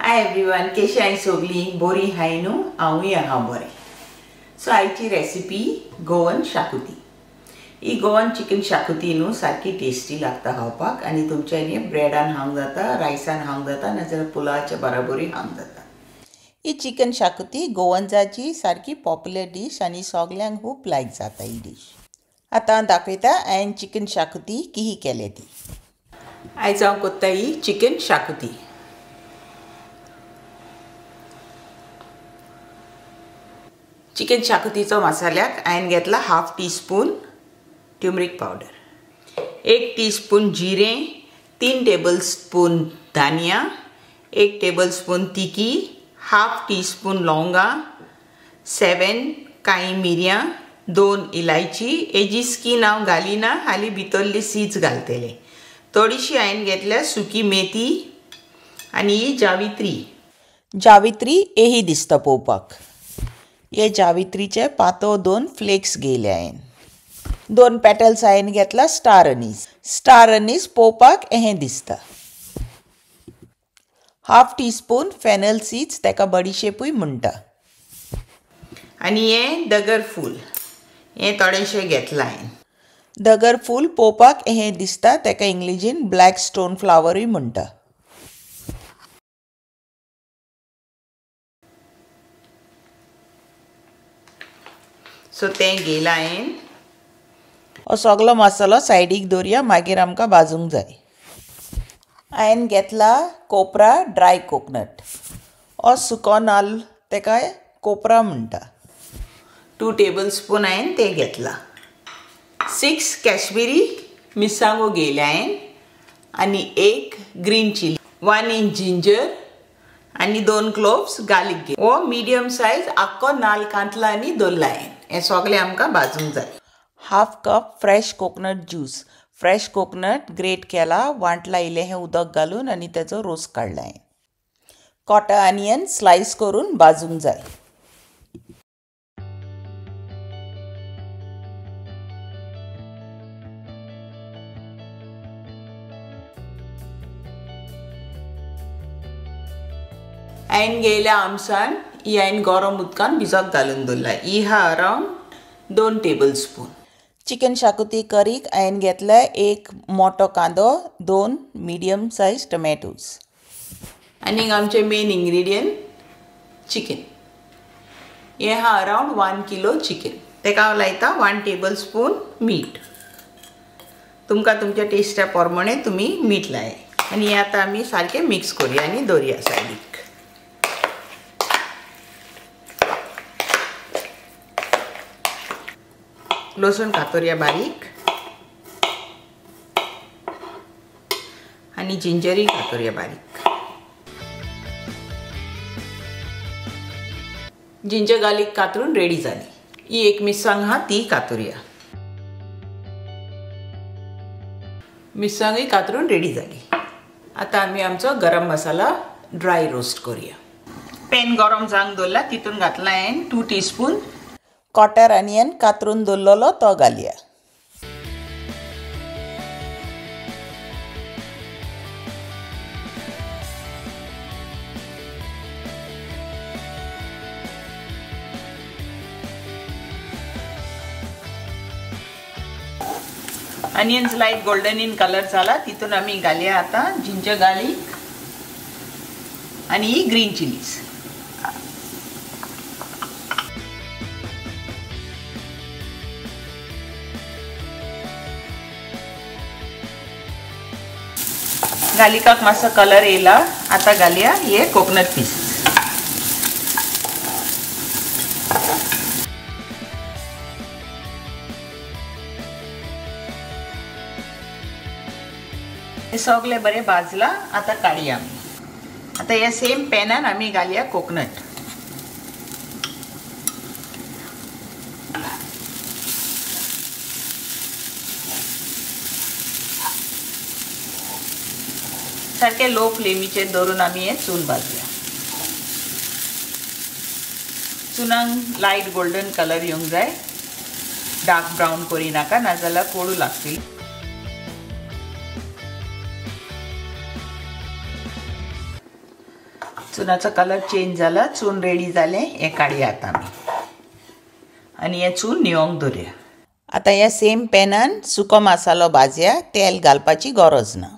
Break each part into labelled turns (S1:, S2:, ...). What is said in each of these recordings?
S1: Hi everyone, Keshi आई सोगली बोरी हाय न्हू हांवूय आहा बरें. सो आयची रेसिपी गोवन शाकुती. ही गोवन चिकन शाकुती न्हू सारकी टेस्टी लागता खावपाक आनी तुमच्या न्ही ब्रेडान खावंक जाता, रायसान खावंक जाता नाजाल्यार पुलावाच्या बराबरी खावंक जाता. ही चिकन शाकुती गोवन्साची सारकी पॉप्युलर डीश आनी सगल्यांक खूब लायक जाता ही डीश. आतां दाखयता हांवें चिकन शाकुती किही केले ती. आयज हांव कोत्ता ही चिकन शाकुती. चिकन शाकुतीचो मसाल्याक हांवें घेतला 1/2 टीस्पून ट्युमरीक पावडर, 1 टीस्पून जिरें, 3 टेबलस्पून धानिया, 1 टेबलस्पून तिकी, 1/2 टीस्पून लवंगा, 7 काळी मिरयां, 2 इलायची. हेजी स्कीन हांव घालिना, हाली भितरली सीड्स घालतले. थोडीशी हांवें घेतल्या सुकी मेथी आनी ही जावित्री हेही दिसता पळोवपाक. हे जावित्रीचे पातळ 2 फ्लेक्स घेयले हांवें. 2 पेटल्स हांवें घेतला स्टार अनीस पळोवपाक हें दिसता. 1/2 टीस्पून फेनल सीड्स, ताका बडीशेपूय म्हणटा. आनी हें दगर फूल, हें थोडेशें घेतलां हांवें. दगर फूल पळोवपाक हें दिसता, ताका इंग्लिशीन ब्लॅक स्टोन फ्लावरूय म्हणटा. सो तें घेयलां हांवें. हो सगलो मसालो सायडीक दवरया, मागीर आमकां भाजूंक जाय. हांवें घेतला कोपरा ड्राय कोकोनट. हो सुको नाल्ल ताका कोपरा म्हणटा. 2 टेबलस्पून हांवें तें घेतला. 6 कॅश्मिरी मिरसांगो घेयल्या हांवें आनी 1 ग्रीन चिली, 1 इंच जिंजर आनी 2 क्लोव्स गार्लीक घे. हो मिडियम सायज आख्खो नाल्ल कांतला आनी दवरला हांवें. हें सगळें आमकां भाजूंक जाय. 1/2 cup fresh coconut juice. Fresh coconut great केला, वांटला इल्लें हें उदक घालून आनी तेचो रोस काडला हांवें. कॉटर आनियन स्लायस करून भाजूंक जाय. हांवें घेयल्या आमसाण ही हांवें गरम उदकान भिजत घालून दवरला. ही हा अरावंड 2 टेबलस्पून. चिकन शाकुती करीक हांवें घेतला 1 मोठो कांदो, 2 मिडियम सायज टोमॅटोज आनी आमचे मेन इंग्रेडियंट चिकन. हें हा अरावंड 1 किलो चिकन. ताका हांव लायता 1 टेबलस्पून मीठ. तुमकां तुमच्या टेस्टा प्रमाणे तुमी मीठ लाय. आनी हें आतां आमी सारकें मिक्स करुया आनी दवरया सायडीक. लसूण कातोरया बारीक आनी जिंजरी कातोरया बारीक. जिंजर गार्लीक कातरून रेडी जाली. ही एक मिरसांग हा ती कातोरया. मिरसांगूय कातरून रेडी जाली. आतां आमी आमचो गरम मसाला ड्राय रोस्ट करुया. पॅन गरम जावंक दवरला, तितून घातला हांवें 2 टीस्पून कॉटर आनियन कातरून दवरलेलो तो घालया. Onions light golden in colour जाला, तितून आमी घालया आतां जिंजर गार्लीक आनी ग्रीन चिलीज. गार्लिकाक मातसो कलर येयला. आतां घालया हे कोकोनट पीसीस. हे सगळें बरें भाजला. आतां काडया आमी. आतां ह्या सेम पॅनान आमी घालया कोकोनट. सारकें लो फ्लेमीचेर दवरून आमी हें चून भाजया. चुनाक लायट गोल्डन कलर येवंक जाय. डार्क ब्रावन करिनाका, नाजाल्यार कोडू लागतली. चुनाचो कलर चेंज जाला, चून रेडी जालें, हें काडया आतां आमी आनी हें चून न्हिवोंक दवरया. आतां ह्या सेम पॅनान सुको मसालो भाजया, तेल घालपाची गरज ना.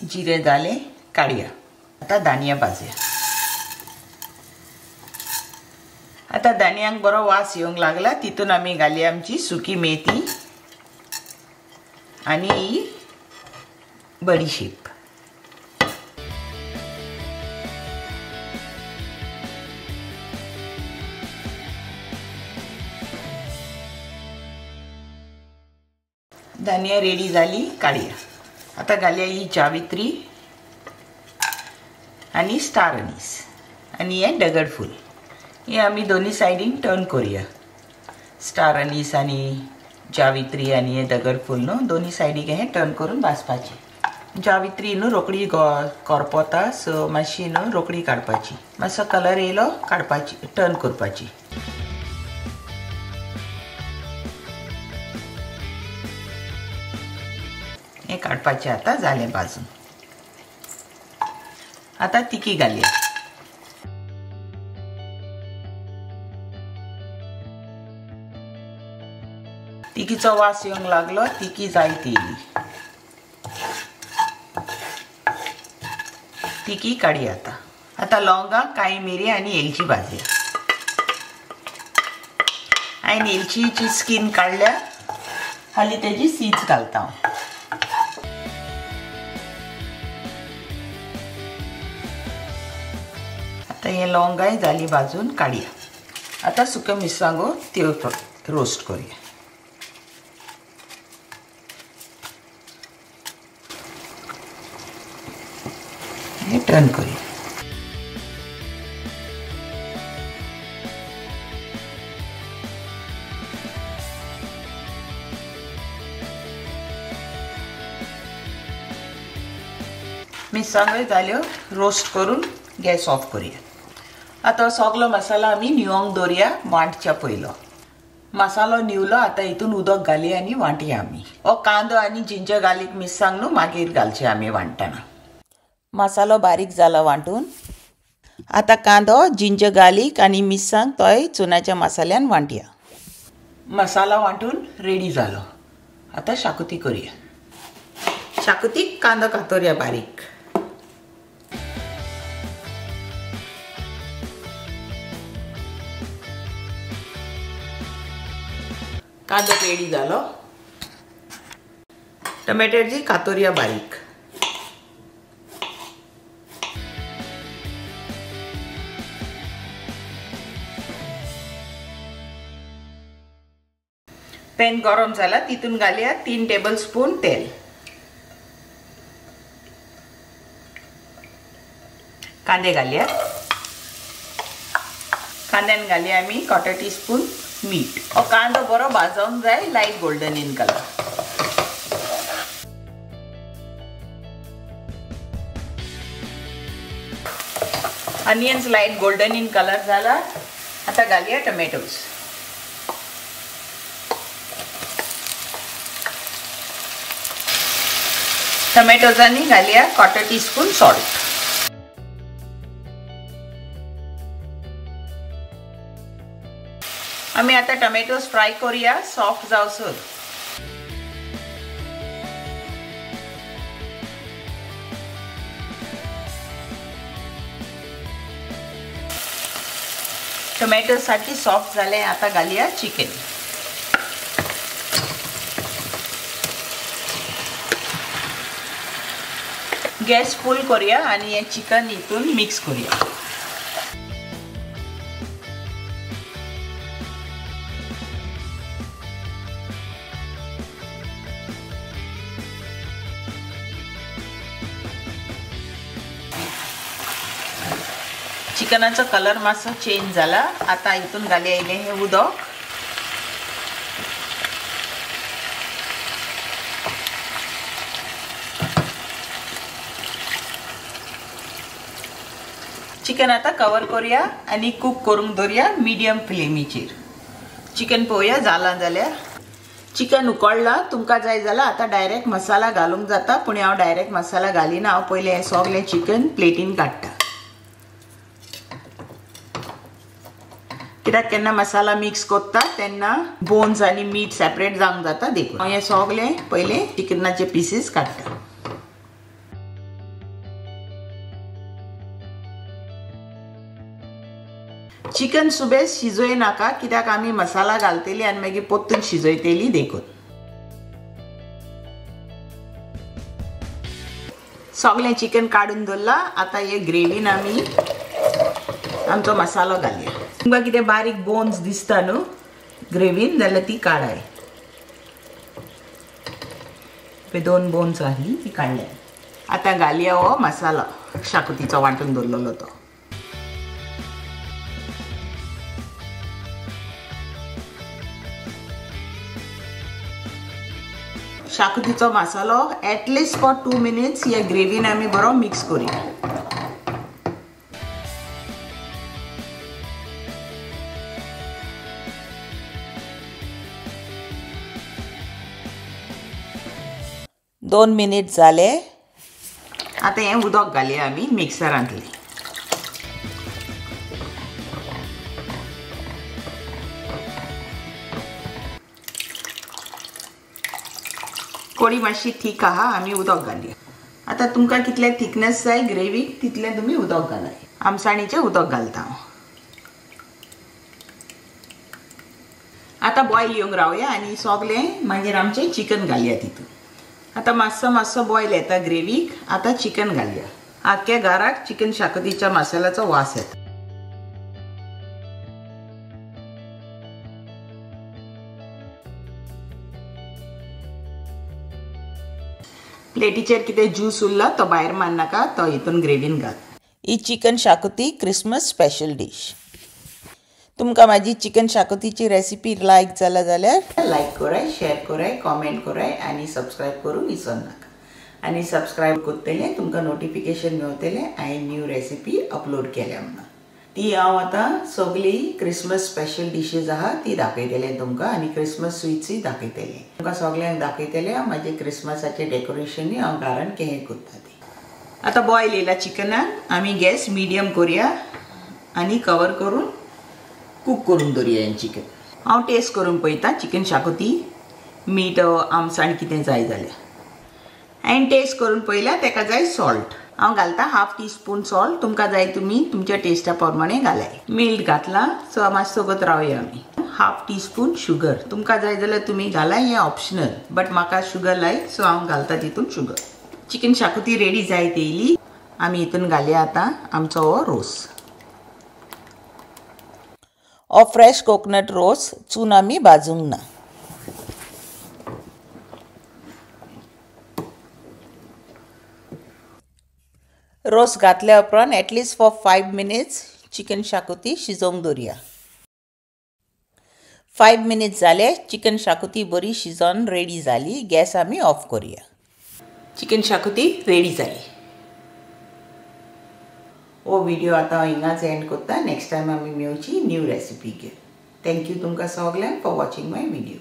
S1: जिरे जालें, काडया. आतां दाणया भाजया. आतां दाणयांक बरो वास येवंक लागला, तितून आमी घालया आमची सुकी मेथी आनी ही बडीशेप. दाणया रेडी जाली, काडया. आतां घालया ही जावित्री आनी स्टार अनीस आनी हें दगडफूल. हे आमी दोनी सायडीन टर्न करुया. स्टार अनीस आनी जावित्री आनी हें दगडफूल न्हू दोनी सायडीक हें टर्न करून भाजपाचें. जावित्री न्हू रोखडी करपोता, सो मातशी न्हू रोखडी काडपाची. मातसो कलर येयलो काडपाची, टर्न करपाची. हें काडपाचें आतां जालें भाजून. आतां तिकी घालया. तिकीचो वास येवंक लागलो, तिकी जायत येयली. तिकी काडया आतां. आतां लवंगां, काळी मिरी आनी एलची भाजया. हांवें एलचीची स्कीन काडल्या, हाली तेजी सीड्स घालता हांव. आतां हे लवंगाय जाली भाजून, काडया. आतां सुक्यो मिरसांगो त्यो रोस्ट करुया. हे टर्न करुया. मिरसांगोय जाल्यो, रोस्ट करून गॅस ऑफ करुया. आतां सगलो मसालो आमी न्हिवोंक दवरया वांटच्या पयलो. मसालो न्हिवलो, आतां हितून उदक घालया आनी वांटया आमी. हो कांदो आनी जिंजर गार्लीक मिरसांग न्हू मागीर घालचे आमी वांटतना. मसालो बारीक जालो वांटून. आतां कांदो, जिंजर गार्लीक आनी मिरसांग तोय चुन्याच्या मसाल्यान वांटया. मसालो वांटून रेडी जालो. आतां शाकोती करुया. शाकोतीक कांदो कातरया बारीक. कांदो रेडी जालो. टमाटरची कातरया बारीक. पॅन गरम जाला, तितून घालया 3 टेबलस्पून तेल. कांदे घालया. कांद्यान घालया आमी 1/4 टीस्पून मीठ. हो कांदो बरो भाजोंक जाय, light golden in colour. Onions light golden in colour जाला. आतां घालया टोमॅटोज. टोमॅटोजांनी घालया 1/4 teaspoon salt. आमी आतां टोमॅटोज फ्राय करुया सॉफ्ट जावसर. टोमॅटो सारकी सॉफ्ट जाले. आतां घालया चिकन. गॅस फुल करुया आनी हें चिकन हितून मिक्स करुया. चिकनाचो कलर मातसो चेंज जाला. आतां हितून घालया इल्लें हें उदक. चिकन आतां कवर करुया आनी कूक करूंक दवरया मिडियम फ्लेमीचेर. चिकन पळोवया जाला जाल्यार. चिकन उकडला. तुमकां जाय जाल्यार आतां डायरेक्ट मसाला घालूंक जाता, पूण हांव डायरेक्ट मसाला घालिना. हांव पयलें हें सगलें चिकन प्लेटीन काडटा. कित्याक केन्ना मसाला मिक्स करता तेन्ना बोन्स आनी मीट सेपरेट जावंक जाता देखून हांव हें सगलें पयलें चिकनाचे पीसीस काडटा. चिकन सुबेज शिजोय नाका, कित्याक आमी मसाला घालतली आनी मागीर परतून शिजयतली देखून. सगलें चिकन काडून दवरला. आतां हे ग्रेवीन आमी आमचो मसालो घालया. तुमकां कितें बारीक बोन्स दिसता न्हू ग्रेवीन जाल्यार ती काडाय. 2 बोन्स आसली ती काडल्या. आतां घालया हो मसालो शाकोतीचो वांटून दवरलेलो तो. शाकोतीचो मसालो एटलिस्ट फॉर 2 मिनिट्स ह्या ग्रेवीन आमी बरो मिक्स करूया. दोन मिनिट जाले. आतां हें उदक घालया आमी मिक्सरांतली. कोडी मातशी ठीक आहा. आमी उदक घालया. आतां तुमकां कितलें थिकनेस जाय ग्रेवीक तितलें तुमी उदक घालाय. आमसाणीचें उदक घालता हांव. आतां बॉयल येवंक रावया आनी सगलें मागीर आमचें चिकन घालया तितून. आतां मातसो बॉयल येता ग्रेवीक. आतां चिकन घालया. आख्ख्या घराक चिकन शाकोतीच्या मसाल्याचो वास येता. प्लेटीचेर कितें ज्यूस उरला तो भायर मारनाका, तो हितून ग्रेवीन घाल. ही चिकन शाकोती क्रिसमस स्पेशल डिश. तुमकां म्हाजी चिकन शाकोतीची रेसिपी लायक जाला जाल्यार लायक कराय, शेअर कराय, कॉमेंट कराय आनी सबस्क्रायब करूंक विसर नाका. आनी सबस्क्रायब करतलें तुमकां नोटिफिकेशन मेवतलें हांवें न्यू रेसिपी अपलोड केल्या म्हणून. ती हांव आतां सगळी क्रिसमस स्पेशल डिशीज आहा ती दाखयतलें तुमकां आनी क्रिसमस स्वीट्सूय दाखयतलें. तुमकां सगळ्यांक दाखयतलें म्हाजे क्रिसमसाचें डेकोरेशनूय हांव घरान केहें करता तें. आतां बॉयल येयला चिकनाक. आमी गॅस मिडियम करुया आनी कवर करून कूक करून दवरुया हें चिकन. हांव टेस्ट करून पळयता चिकन शाकोती मीठ आमसाण कितें जाय जाल्यार. हांवें टेस्ट करून पळयल्या. ताका जाय सॉल्ट. हांव घालता 1/2 टीस्पून सॉल्ट. तुमकां जाय तुमी तुमच्या टेस्टा प्रमाणे घालाय. मीठ घातला सो मातसो सगळं रावया आमी. 1/2 टीस्पून शुगर. तुमकां जाय जाल्यार तुमी घालाय, हें ऑप्शनल बट म्हाका शुगर लायक सो हांव घालता तितून शुगर. चिकन शाकोती रेडी जायत येयली. आमी हितून घालया आतां आमचो हो रोस. हो फ्रेश कोकोनट रोस चून आमी भाजूंक ना. रोस घातल्या उपरांत at least for 5 minutes chicken xacuti शिजोवंक दवरुया. 5 मिनिट्स जाले. चिकन शाकोती बरी शिजोवन रेडी जाली. गॅस आमी ऑफ करुया. चिकन शाकोती रेडी जाली. हो व्हिडिओ आतां हांव हिंगाच एंड करता. नेक्स्ट टायम आमी मेळची न्यू रेसिपी घेवन. थँक्यू तुमकां सगल्यांक फॉर वॉचिंग माय व्हिडिओ.